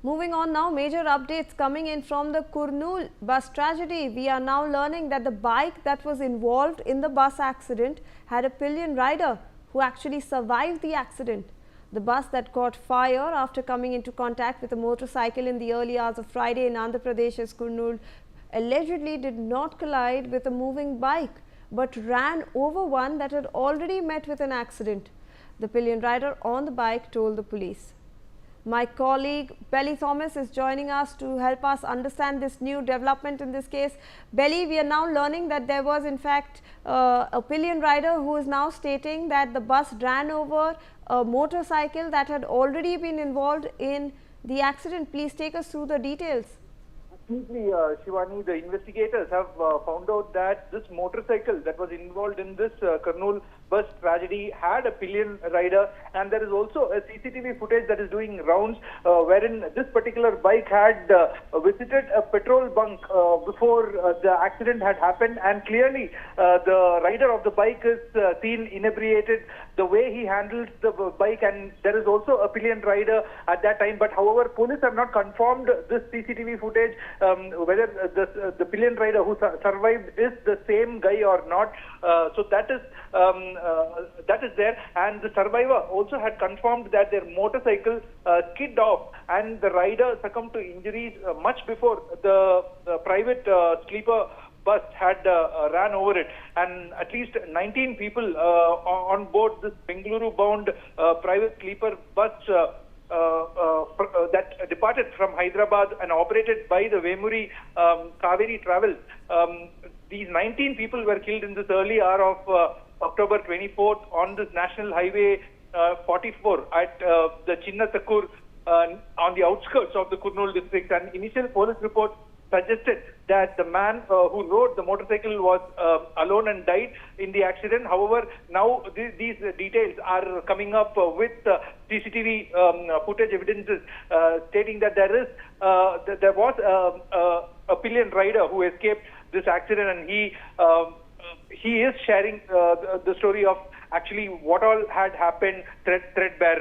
Moving on now, major updates coming in from the Kurnool bus tragedy. We are now learning that the bike that was involved in the bus accident had a pillion rider who actually survived the accident. The bus that caught fire after coming into contact with a motorcycle in the early hours of Friday in Andhra Pradesh's Kurnool allegedly did not collide with a moving bike but ran over one that had already met with an accident. The pillion rider on the bike told the police. My colleague Belly Thomas is joining us to help us understand this new development in this case. Belly, we are now learning that there was in fact a pillion rider who is now stating that the bus ran over a motorcycle that had already been involved in the accident. Please take us through the details. Absolutely, Shivani, the investigators have found out that this motorcycle that was involved in this Kurnool bus tragedy had a pillion rider, and there is also a CCTV footage that is doing rounds wherein this particular bike had visited a petrol bunk before the accident had happened, and clearly the rider of the bike is seen inebriated, the way he handles the bike, and there is also a pillion rider at that time. But however, police have not confirmed this CCTV footage, whether the pillion rider who survived is the same guy or not. So that is there, and the survivor also had confirmed that their motorcycle skid off and the rider succumbed to injuries much before the private sleeper bus had ran over it, and at least 19 people on board this Bengaluru-bound private sleeper bus that departed from Hyderabad and operated by the Vemuri Kaveri Travels. These 19 people were killed in this early hour of October 24th on this National Highway 44 at the Chinnasakur on the outskirts of the Kurnool district. And initial police report suggested that the man who rode the motorcycle was alone and died in the accident. However, now these details are coming up with CCTV footage evidences stating that there was a pillion rider who escaped this accident, and he is sharing the story of actually what all had happened threadbare.